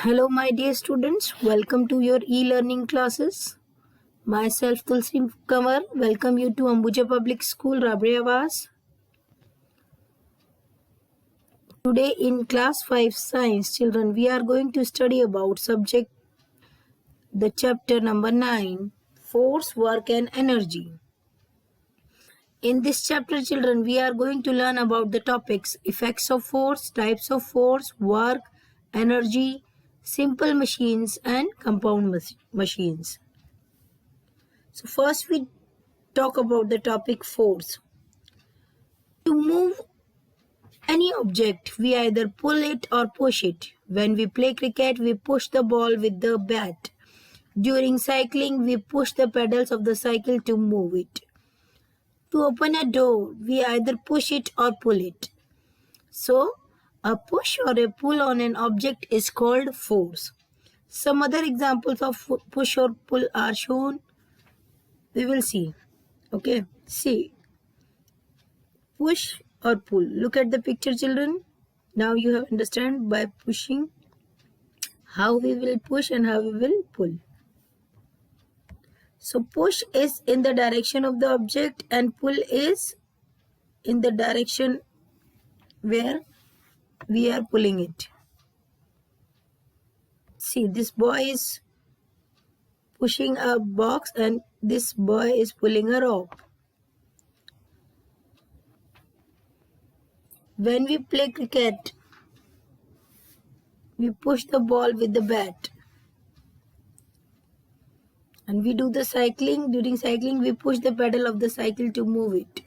Hello, my dear students. Welcome to your e-learning classes. Myself, Tulsi Kamar, welcome you to Ambuja Public School, Rabriavas. Today in class 5 science, children, we are going to study about subject, the chapter number 9, force, work and energy. In this chapter, children, we are going to learn about the topics effects of force, types of force, work, energy, simple machines and compound machines. So first we talk about the topic force. To move any object, we either pull it or push it. When we play cricket, we push the ball with the bat. During cycling, we push the pedals of the cycle to move it. To open a door, we either push it or pull it. So, a push or a pull on an object is called force. Some other examples of push or pull are shown. We will see. Okay, see. Push or pull. Look at the picture, children. Now you have understand by pushing how we will push and how we will pull. So push is in the direction of the object and pull is in the direction where we are pulling it. See, this boy is pushing a box and this boy is pulling a rope. When we play cricket, we push the ball with the bat. And we do the cycling. During cycling, we push the pedal of the cycle to move it.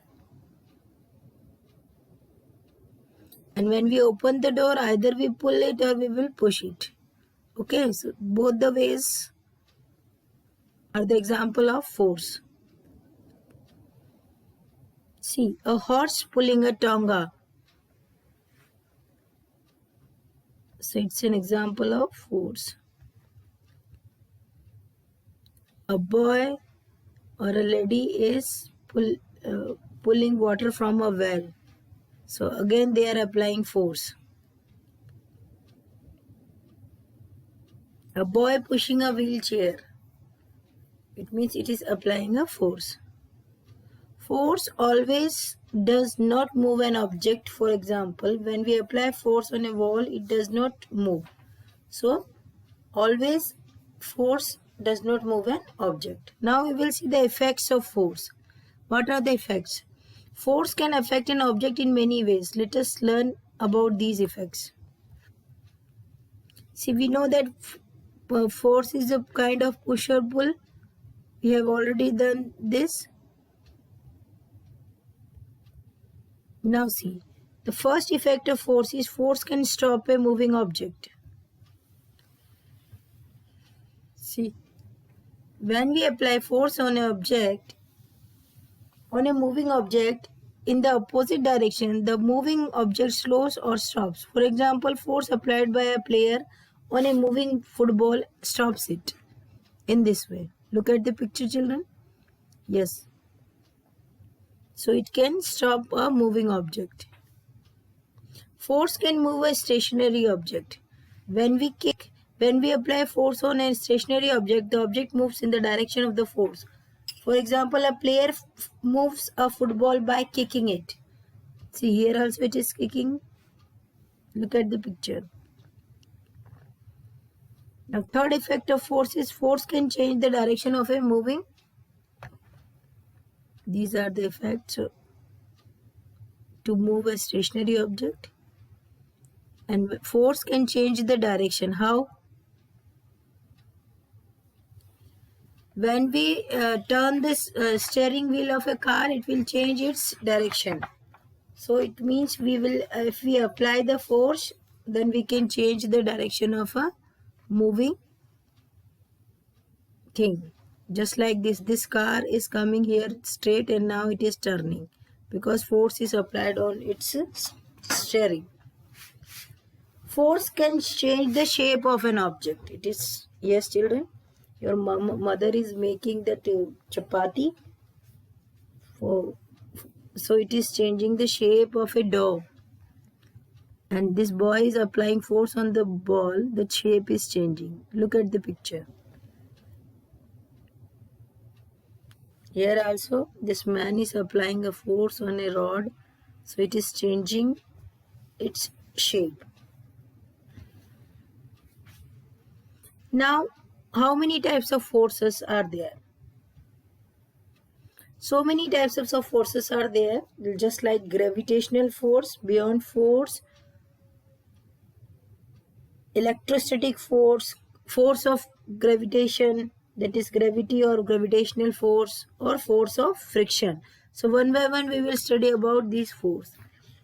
And when we open the door, either we pull it or we will push it. Okay, so both the ways are the example of force. See, a horse pulling a tonga. So it's an example of force. A boy or a lady is pulling water from a well. So again they are applying force. A boy pushing a wheelchair. It means it is applying a force. Force always does not move an object. For example, when we apply force on a wall, it does not move. So always force does not move an object. Now we will see the effects of force. What are the effects? Force can affect an object in many ways. Let us learn about these effects. See, we know that force is a kind of push or pull. We have already done this. Now see, the first effect of force is force can stop a moving object. See, when we apply force on an object, on a moving object in the opposite direction, the moving object slows or stops. For example, force applied by a player on a moving football stops it in this way. Look at the picture, children. Yes. So it can stop a moving object. Force can move a stationary object. When we apply force on a stationary object, the object moves in the direction of the force. For example, a player moves a football by kicking it. See, here also it is kicking. Look at the picture. Now, third effect of force is force can change the direction of a moving. These are the effects to move a stationary object. And force can change the direction. How? When we turn this steering wheel of a car, it will change its direction. So it means if we apply the force, then we can change the direction of a moving thing. Just like this car is coming here straight and now it is turning because force is applied on its steering. Force can change the shape of an object. It is, yes, children. Your mother is making that chapati. So it is changing the shape of a dough. and this boy is applying force on the ball, the shape is changing. Look at the picture. Here also this man is applying a force on a rod, so it is changing its shape. Now, how many types of forces are there? So many types of forces are there, just like gravitational force, buoyant force, electrostatic force, force of gravitation, that is gravity or gravitational force, or force of friction. So one by one we will study about these force.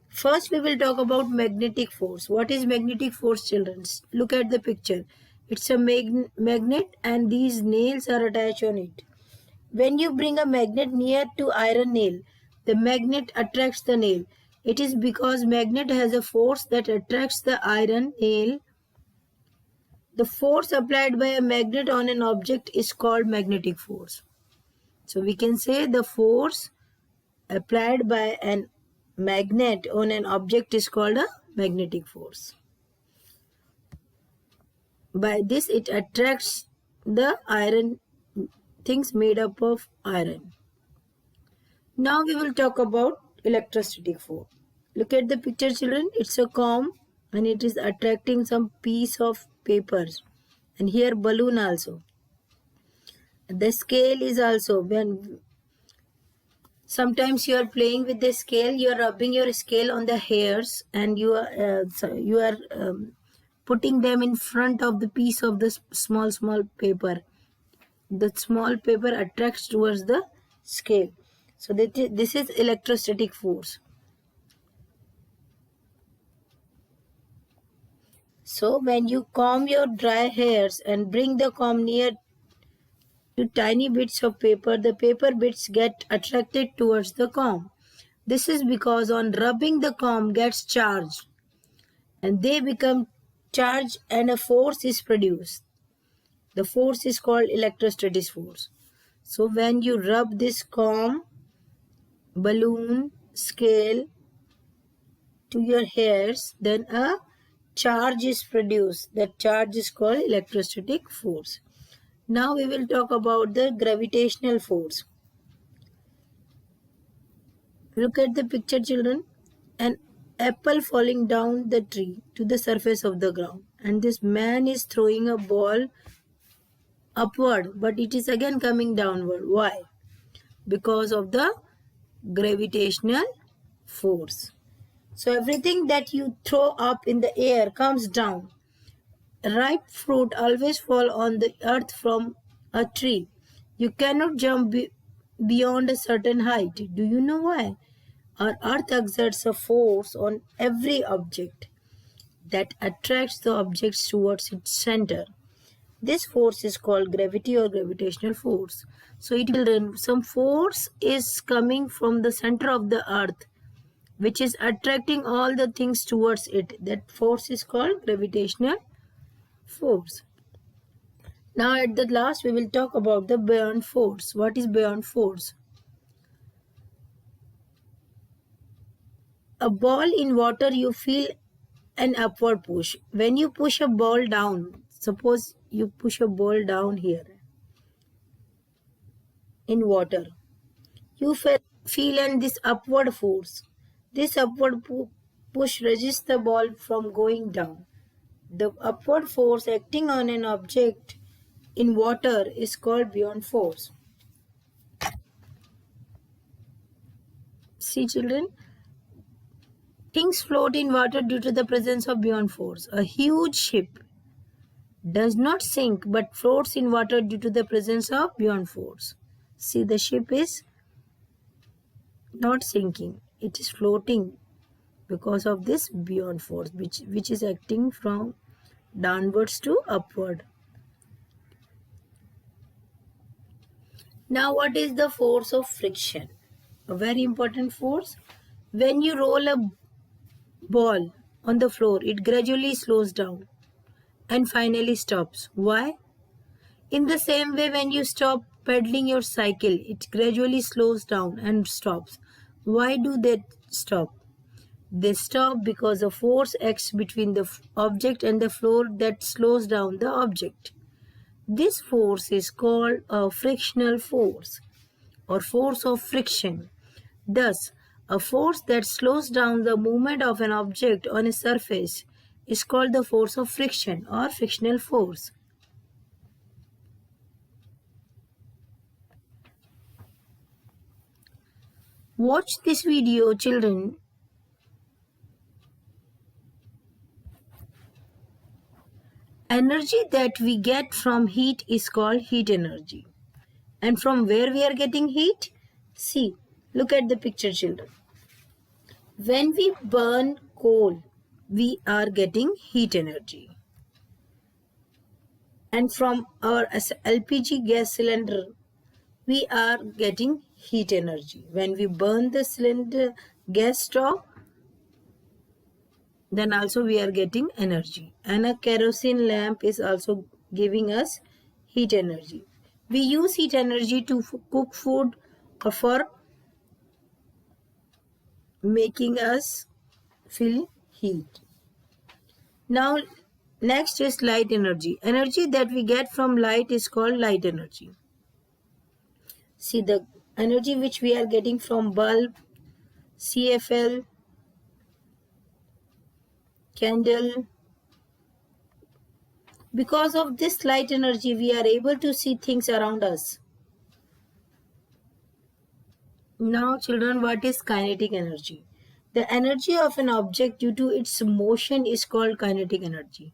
First we will talk about magnetic force. What is magnetic force, children? Look at the picture. It's a magnet and these nails are attached on it. When you bring a magnet near to iron nail, the magnet attracts the nail. It is because magnet has a force that attracts the iron nail. The force applied by a magnet on an object is called magnetic force. So we can say the force applied by an magnet on an object is called a magnetic force. By this it attracts the iron things made up of iron. Now we will talk about electrostatic force. Look at the picture, children. It's a comb and it is attracting some piece of papers, and here balloon also. The scale is also, when sometimes you are playing with the scale, you are rubbing your scale on the hairs and you are putting them in front of the piece of the small paper. The small paper attracts towards the scale. So this is electrostatic force. So when you comb your dry hairs and bring the comb near to tiny bits of paper, the paper bits get attracted towards the comb. This is because on rubbing the comb gets charged and they become charged and a force is produced. The force is called electrostatic force. So when you rub this comb, balloon, scale to your hairs, then a charge is produced. That charge is called electrostatic force. Now we will talk about the gravitational force. Look at the picture, children. An apple falling down the tree to the surface of the ground, and this man is throwing a ball upward, but it is again coming downward. Why? Because of the gravitational force. So everything that you throw up in the air comes down. Ripe fruit always fall on the earth from a tree. You cannot jump beyond a certain height. Do you know why? Our earth exerts a force on every object that attracts the objects towards its center. This force is called gravity or gravitational force. So it will some force is coming from the center of the earth, which is attracting all the things towards it. That force is called gravitational force. Now at the last we will talk about the buoyant force. What is buoyant force? A ball in water, you feel an upward push. When you push a ball down, suppose you push a ball down here in water, you feel this upward force. This upward push resists the ball from going down. The upward force acting on an object in water is called buoyant force. See, children, things float in water due to the presence of buoyant force. A huge ship does not sink but floats in water due to the presence of buoyant force. See, the ship is not sinking, it is floating because of this buoyant force which is acting from downwards to upward. Now what is the force of friction? A very important force. When you roll a ball on the floor, it gradually slows down and finally stops. Why? In the same way, when you stop pedaling your cycle, it gradually slows down and stops. Why do they stop? They stop because a force acts between the object and the floor that slows down the object. This force is called a frictional force or force of friction. Thus, a force that slows down the movement of an object on a surface is called the force of friction or frictional force. Watch this video, children. Energy that we get from heat is called heat energy. And from where we are getting heat? See, look at the picture, children. When we burn coal, we are getting heat energy. And from our LPG gas cylinder, we are getting heat energy. When we burn the cylinder gas stove, then also we are getting energy. And a kerosene lamp is also giving us heat energy. We use heat energy to cook food or for making us feel heat. Now, next is light energy. Energy that we get from light is called light energy. See, the energy which we are getting from bulb, CFL, candle. Because of this light energy, we are able to see things around us. Now, children, what is kinetic energy? The energy of an object due to its motion is called kinetic energy.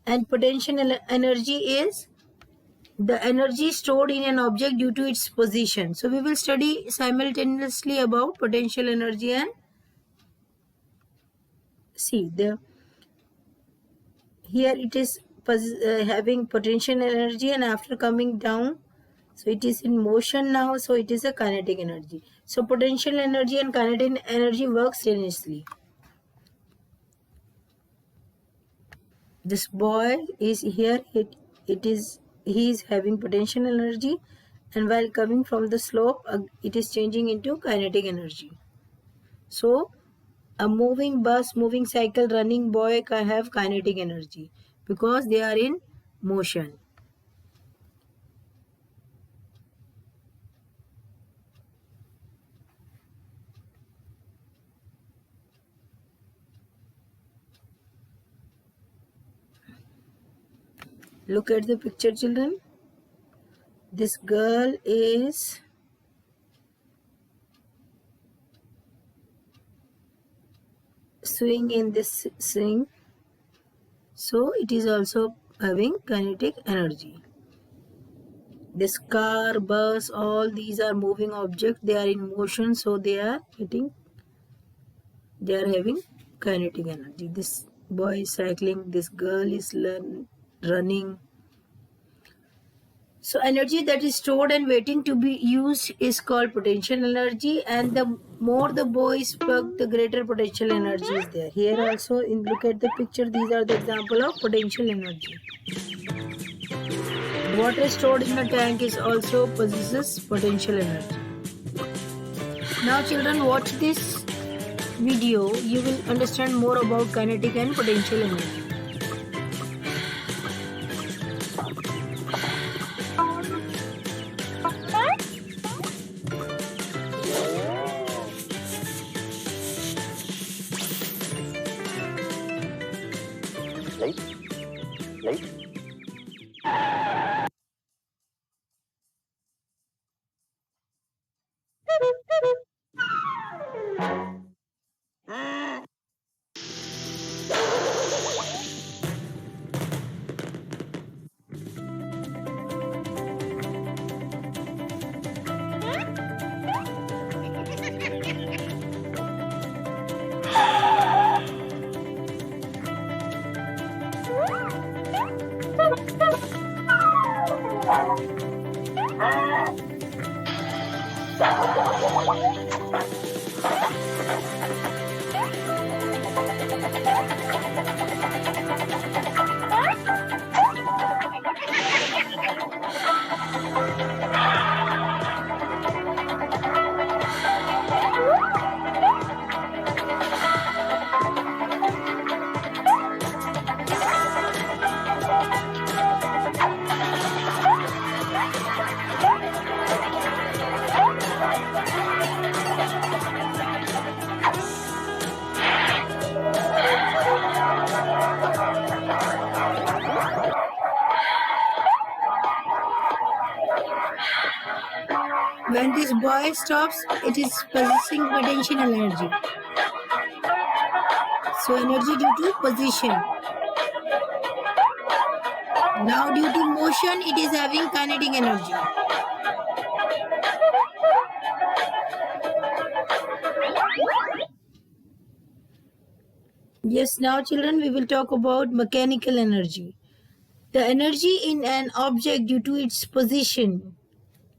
And potential energy is the energy stored in an object due to its position. So we will study simultaneously about potential energy and see here it is having potential energy, and after coming down, so it is in motion now, so it is a kinetic energy. So potential energy and kinetic energy work simultaneously. This boy is here, he is having potential energy, and while coming from the slope, it is changing into kinetic energy. So a moving bus, moving cycle, running boy can have kinetic energy because they are in motion. Look at the picture, children. This girl is swing in this swing, so it is also having kinetic energy. This car, bus, all these are moving objects. They are in motion, so they are having kinetic energy. This boy is cycling, this girl is running. So energy that is stored and waiting to be used is called potential energy, and the more the boys work, the greater potential energy is there. Here also, look at the picture, these are the example of potential energy. Water stored in a tank is also possesses potential energy. Now children, watch this video. You will understand more about kinetic and potential energy. When this boy stops, it is possessing potential energy. So energy due to position. Now due to motion, it is having kinetic energy. Yes, now children, we will talk about mechanical energy. The energy in an object due to its position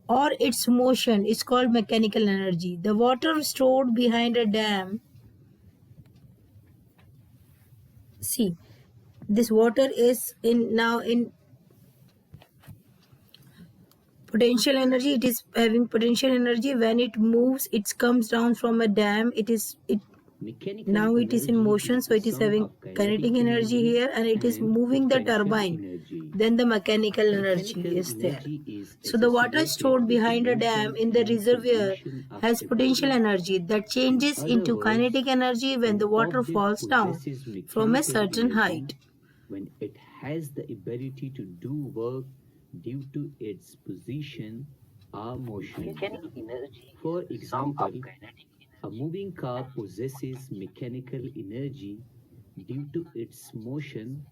or its motion is called mechanical energy. The water stored behind a dam. See, this water is now in potential energy. It is having potential energy. When it moves, it comes down from a dam. Now it is in motion, so it is having kinetic energy here, and it is moving the turbine. Then the mechanical energy is there. So the water stored behind a dam in the reservoir has potential energy that changes into kinetic energy when the water falls down from a certain height. When it has the ability to do work due to its position or motion. For example, a moving car possesses mechanical energy due to its motion,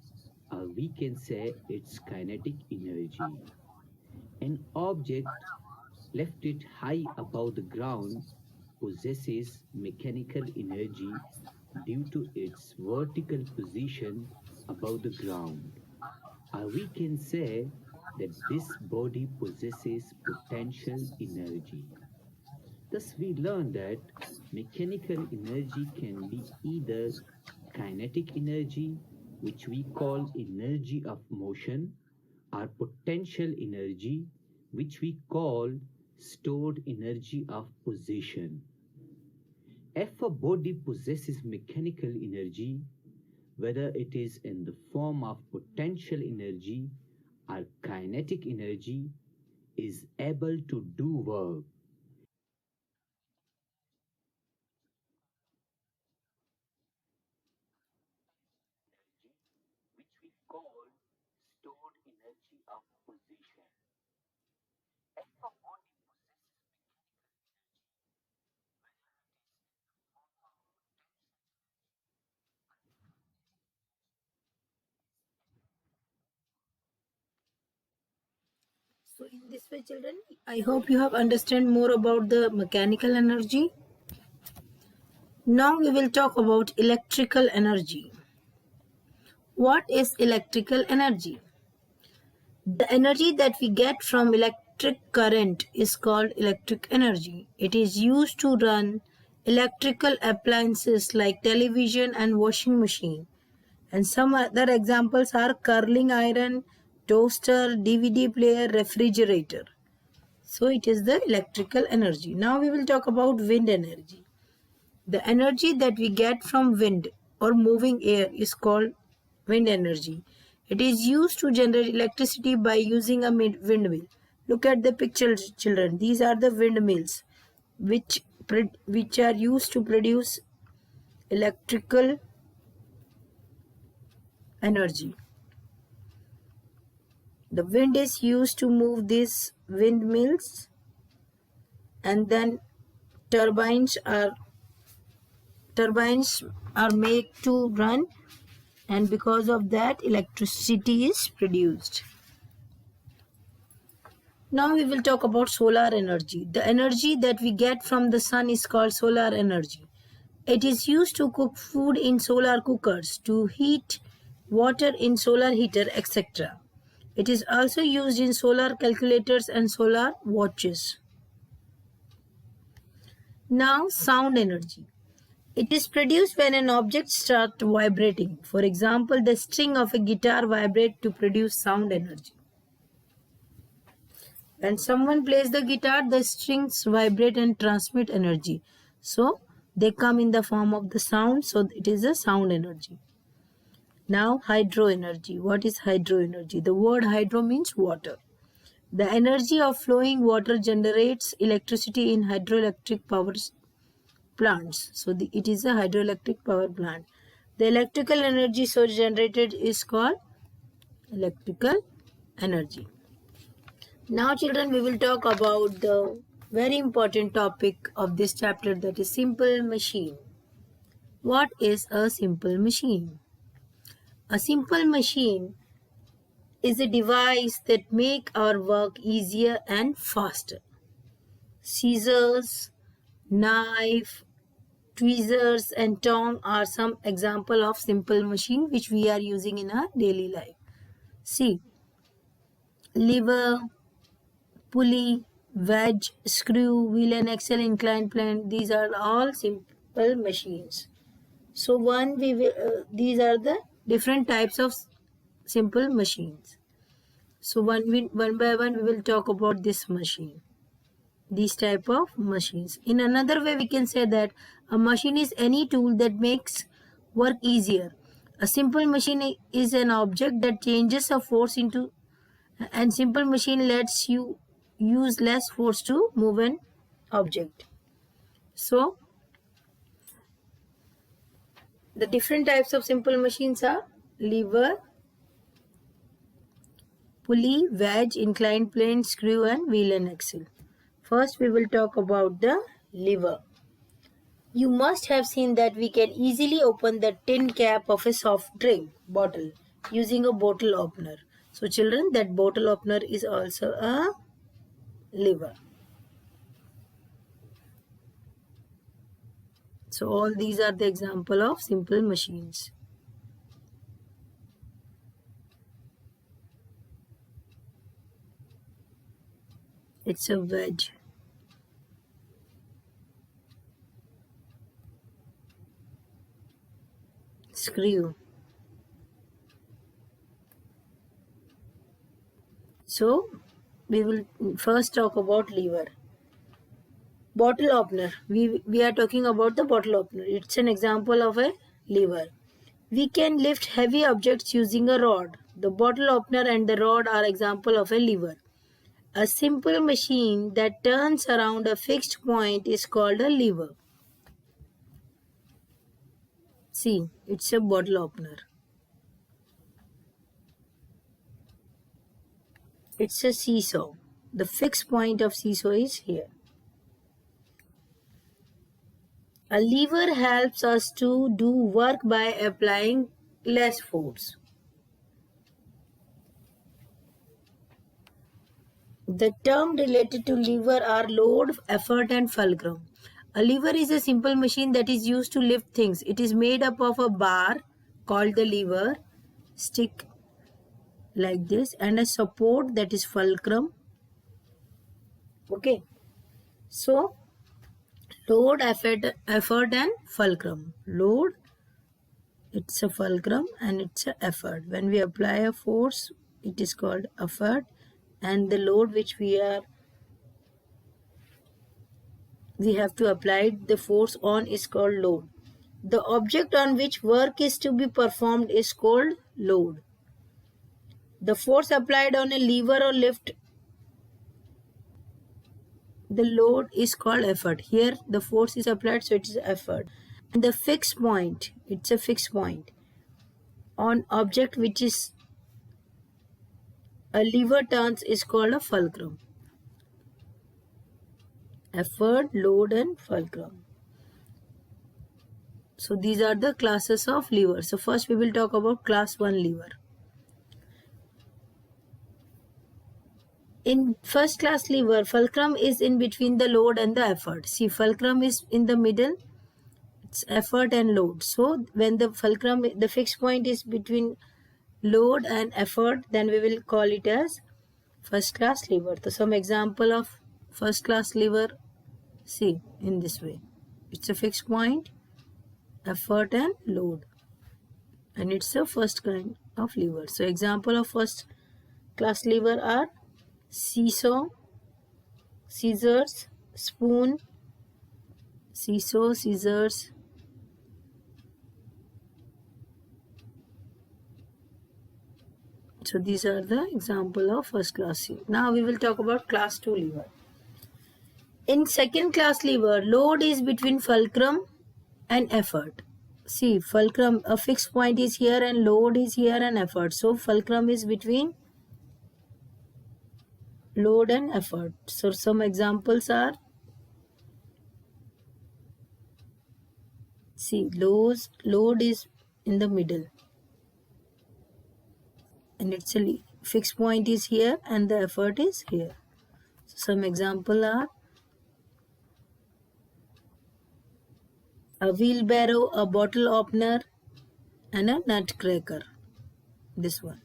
or we can say its kinetic energy. An object left it high above the ground possesses mechanical energy due to its vertical position above the ground. Or we can say that this body possesses potential energy. Thus, we learn that mechanical energy can be either kinetic energy, which we call energy of motion, or potential energy, which we call stored energy of position. If a body possesses mechanical energy, whether it is in the form of potential energy or kinetic energy, is able to do work. Which we call stored energy of position. If a body So in this way, children, I hope you have understand more about the mechanical energy. Now we will talk about electrical energy. What is electrical energy? The energy that we get from electric current is called electric energy. It is used to run electrical appliances like television and washing machine. And some other examples are curling iron, toaster, DVD player, refrigerator. So it is the electrical energy. Now we will talk about wind energy. The energy that we get from wind or moving air is called wind energy. It is used to generate electricity by using a windmill. Look at the picture, children. These are the windmills which are used to produce electrical energy. The wind is used to move these windmills, and then turbines are made to run, and because of that electricity is produced. Now we will talk about solar energy. The energy that we get from the sun is called solar energy. It is used to cook food in solar cookers, to heat water in solar heater, etc. It is also used in solar calculators and solar watches. Now sound energy. It is produced when an object starts vibrating. For example, the string of a guitar vibrates to produce sound energy. When someone plays the guitar, the strings vibrate and transmit energy. So, they come in the form of the sound, so it is a sound energy. Now, hydro energy. What is hydro energy? The word hydro means water. The energy of flowing water generates electricity in hydroelectric power plants. So, it is a hydroelectric power plant. The electrical energy so generated is called electrical energy. Now children, we will talk about the very important topic of this chapter, that is simple machine. What is a simple machine? A simple machine is a device that make our work easier and faster. Scissors, knife, tweezers and tong are some example of simple machine which we are using in our daily life. See, lever, pulley, wedge, screw, wheel and axle, inclined plane, these are all simple machines. So these are the different types of simple machines. So one by one we will talk about this machine, these type of machines. In another way we can say that a machine is any tool that makes work easier. A simple machine is an object that changes a force into, and simple machine lets you use less force to move an object. So the different types of simple machines are lever, pulley, wedge, inclined plane, screw and wheel and axle. First we will talk about the lever. You must have seen that we can easily open the tin cap of a soft drink bottle using a bottle opener. So children, that bottle opener is also a lever. So all these are the example of simple machines. It's a wedge. Screw. So we will first talk about lever. Bottle opener. We are talking about the bottle opener. It's an example of a lever. We can lift heavy objects using a rod. The bottle opener and the rod are example of a lever. A simple machine that turns around a fixed point is called a lever. See, it's a bottle opener. It's a seesaw. The fixed point of seesaw is here. A lever helps us to do work by applying less force. The term related to lever are load, effort and fulcrum. A lever is a simple machine that is used to lift things. It is made up of a bar called the lever, stick like this, and a support, that is fulcrum. Okay. So load, effort and fulcrum. Load, it's a fulcrum and it's a effort. When we apply a force, it is called effort, and the load which we have to apply the force on is called load. The object on which work is to be performed is called load. The force applied on a lever or lift, the load is called effort. Here the force is applied, so it is effort. And the fixed point, it's a fixed point on object which is a lever turns is called a fulcrum. Effort, load and fulcrum. So these are the classes of levers. So first we will talk about class 1 lever. In first class lever, fulcrum is in between the load and the effort. See, fulcrum is in the middle, it's effort and load. So when the fulcrum, the fixed point is between load and effort, then we will call it as first class lever. So some example of first class lever, see in this way. It's a fixed point, effort and load. And it's a first kind of lever. So example of first class lever are seesaw, scissors, spoon, seesaw, scissors, so these are the example of first class lever. Now we will talk about class 2 lever. In second class lever, load is between fulcrum and effort. See, fulcrum, a fixed point is here and load is here and effort. So fulcrum is between load and effort. So some examples are, see, load is in the middle and its a fixed point is here and the effort is here. So some example are a wheelbarrow, a bottle opener, and a nutcracker. This one.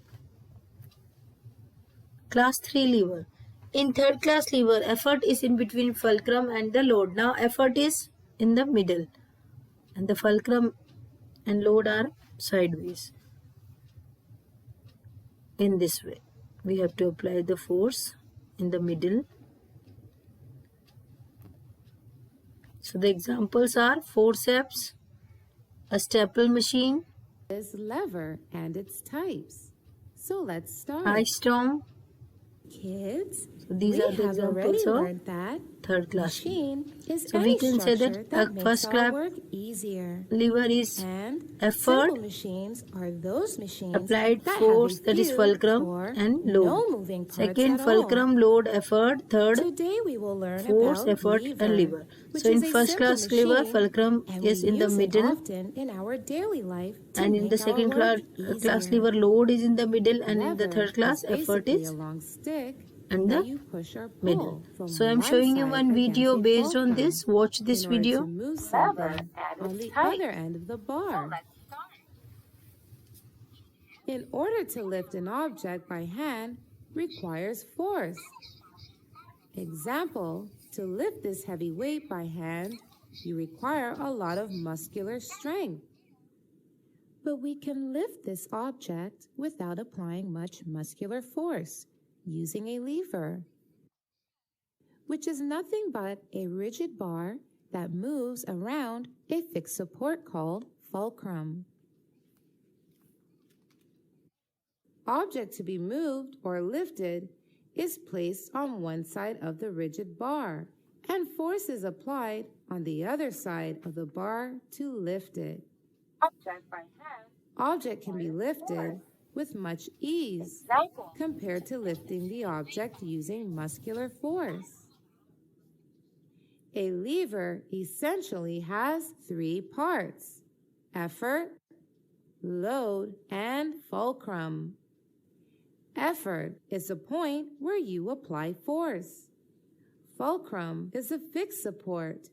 Class 3 lever. In third class lever, effort is in between fulcrum and the load. Now effort is in the middle and the fulcrum and load are sideways. In this way, we have to apply the force in the middle. So the examples are forceps, a staple machine, This lever and its types. So let's start. high storm. Kids, So these we are the have already examples of learned that third class. machine is So any we can say structure that a makes first our class work easier. lever is And effort simple machines are those machines applied that force, have a that is few fulcrum or and no load. moving parts Second, at all. fulcrum, load, effort. Third, Today we will learn force, about effort lever, and lever. which So in is a first simple class lever, machine, fulcrum and is we in the use it middle, often in our daily life to and in the make our second class, work class easier. lever, load is in the middle, and in the Lever third class, is effort basically is a long stick in that the you push or pull middle. from So I'm one showing you side one against video a based on fulcrum this. Watch this in order video. to move something on the other end of the bar. In order to lift an object by hand requires force. Example, to lift this heavy weight by hand, you require a lot of muscular strength. But we can lift this object without applying much muscular force using a lever, which is nothing but a rigid bar that moves around a fixed support called fulcrum. Object to be moved or lifted is placed on one side of the rigid bar, and force is applied on the other side of the bar to lift it. Object can be lifted with much ease compared to lifting the object using muscular force. A lever essentially has three parts: effort, load, and fulcrum. Effort is the point where you apply force. Fulcrum is a fixed support.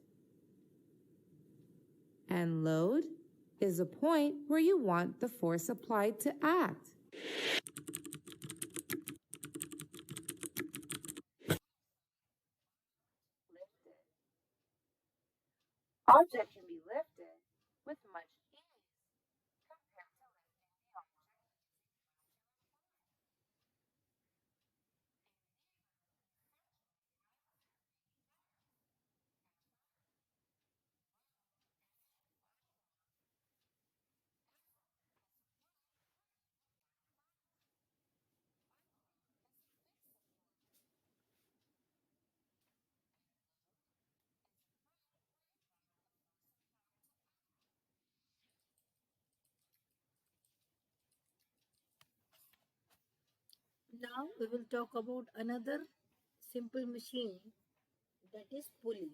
And load is a point where you want the force applied to act. Object can be lifted with much ease compared to lifting the object. Now we will talk about another simple machine, that is pulley.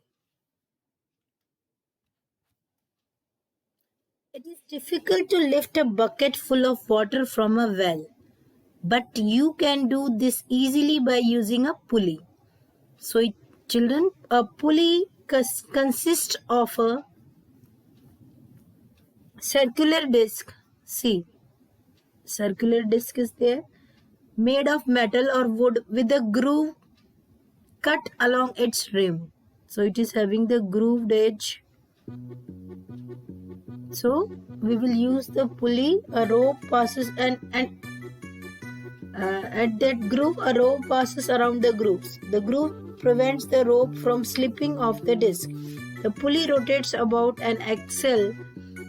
It is difficult to lift a bucket full of water from a well, but you can do this easily by using a pulley. So, children, a pulley consists of a circular disc. See, circular disc is there, made of metal or wood with a groove cut along its rim. So it is having the grooved edge. So we will use the pulley. A rope passes and at that groove, a rope passes around the grooves. The groove prevents the rope from slipping off the disc. The pulley rotates about an axle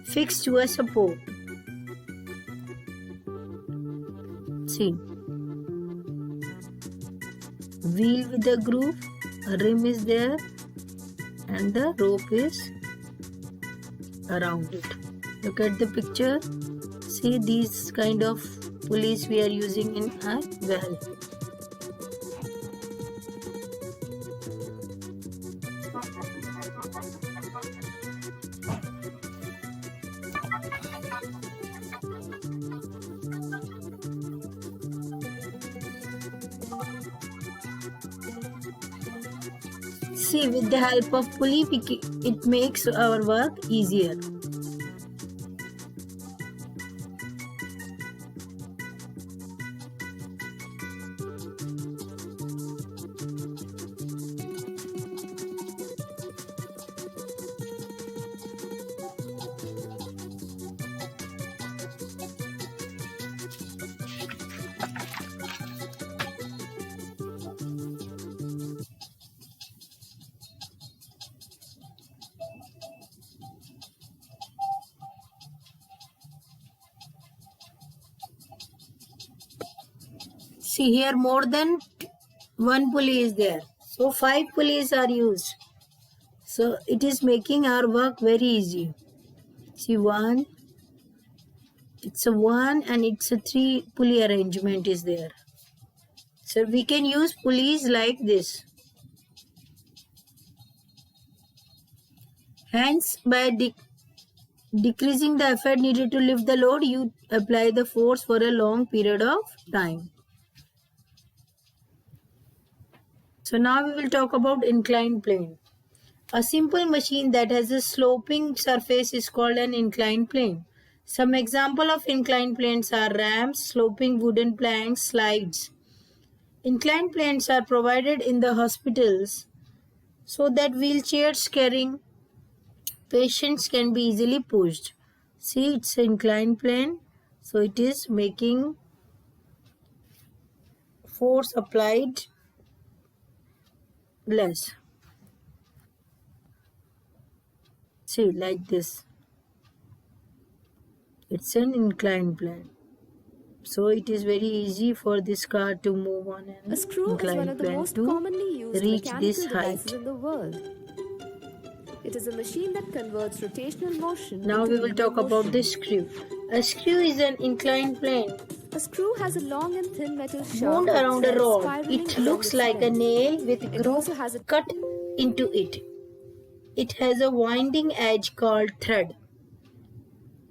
fixed to a support. See, wheel with the groove, a rim is there, and the rope is around it. Look at the picture. See, these kind of pulleys we are using in our well. See, with the help of pulley, it makes our work easier. See, here more than one pulley is there. So 5 pulleys are used. So it is making our work very easy. See, one, it's a 1 and it's a 3 pulley arrangement is there. So we can use pulleys like this. Hence, by decreasing the effort needed to lift the load, you apply the force for a long period of time. So now we will talk about inclined plane. A simple machine that has a sloping surface is called an inclined plane. Some example of inclined planes are ramps, sloping wooden planks, slides. Inclined planes are provided in the hospitals so that wheelchairs carrying patients can be easily pushed. See, it's an inclined plane, so it is making force applied less. See, like this. It's an inclined plane. So it is very easy for this car to move on an A screw is one inclined of the plane most to commonly used reach mechanical this devices height. in the world. It is a machine that converts rotational motion Now into we will linear talk about motion. the screw. A screw is an inclined plane A screw has a long and thin metal shaft wound with around a threads rod. spiraling It along looks its like a length. nail with It groove also has a cut into it. It has a winding edge called thread.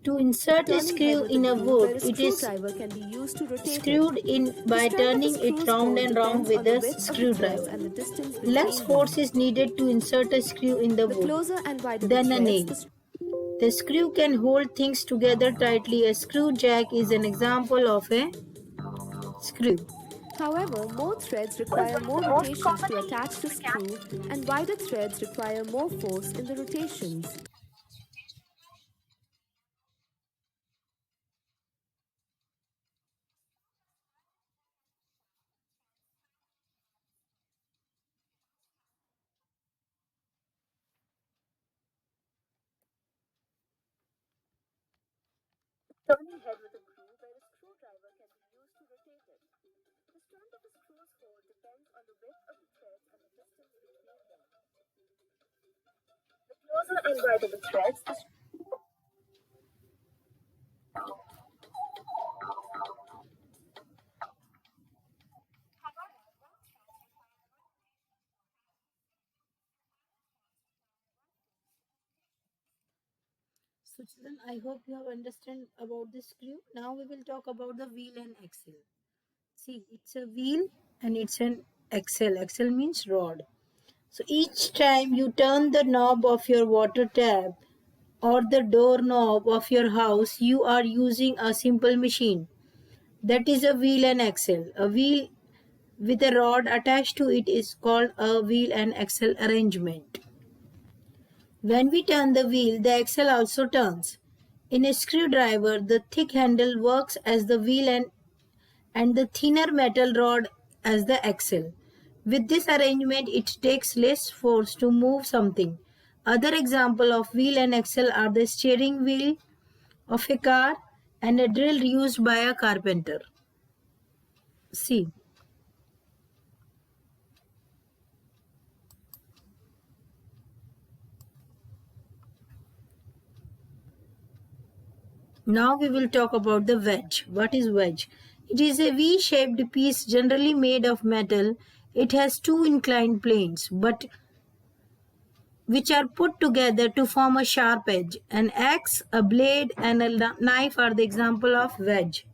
To insert a turning screw head with in a a groove wood, where a it is screwdriver can be used to rotate screwed it. in The by strength of a turning it screw's round hold and round depends with on the a width of the screwdriver. threads and the distance Less between force them. is needed to insert a screw in the The wood closer and wider the than a threads, nail. The screw can hold things together tightly. A screw jack is an example of a screw. However, more threads require more rotations to attach the screw, and wider threads require more force in the rotations. Turning head with a groove where a screwdriver can be used to rotate it. The strength of a screw's hold depends on the width of the threads and the distance between them. The closer and wider the threads, the So children, I hope you have understood about the screw. Now we will talk about the wheel and axle. See, it's a wheel and it's an axle. Axle means rod. So each time you turn the knob of your water tap or the door knob of your house, you are using a simple machine. That is a wheel and axle. A wheel with a rod attached to it is called a wheel and axle arrangement. When we turn the wheel, the axle also turns. In a screwdriver, the thick handle works as the wheel and the thinner metal rod as the axle. With this arrangement, it takes less force to move something. Other examples of wheel and axle are the steering wheel of a car and a drill used by a carpenter. See. Now we will talk about the wedge. What is wedge? It is a V-shaped piece generally made of metal. It has two inclined planes, but which are put together to form a sharp edge. An axe, a blade, and a knife are the example of wedge.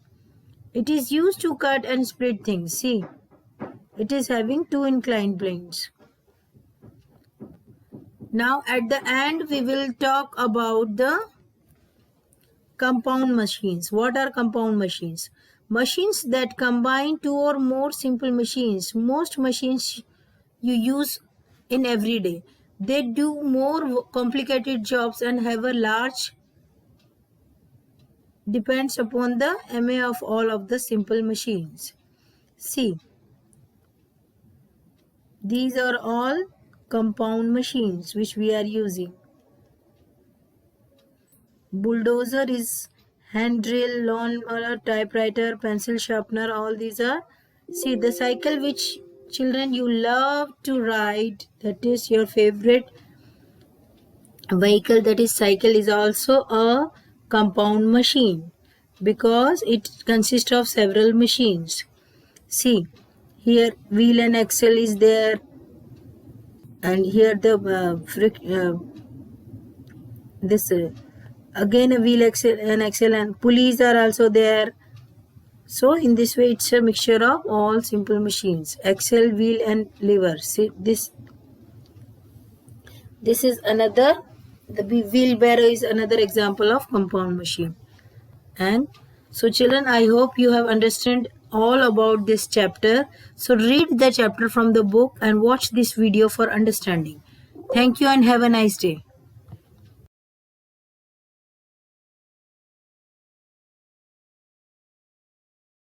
It is used to cut and split things. See, it is having two inclined planes. Now at the end we will talk about the compound machines. What are compound machines? Machines that combine two or more simple machines. Most machines you use in every day. They do more complicated jobs and have a large depends upon the MA of all of the simple machines. See, these are all compound machines which we are using. Bulldozer is hand drill, lawnmower, typewriter, pencil sharpener. All these are. See, the cycle which children you love to ride, that is your favorite vehicle, that is cycle, is also a compound machine because it consists of several machines. See, here wheel and axle is there, and here the this again a wheel axle and pulleys are also there. So in this way it's a mixture of all simple machines, axle, wheel and lever. See, this is another, the wheelbarrow is another example of compound machine. And so children, I hope you have understood all about this chapter. So read the chapter from the book and watch this video for understanding. Thank you and have a nice day.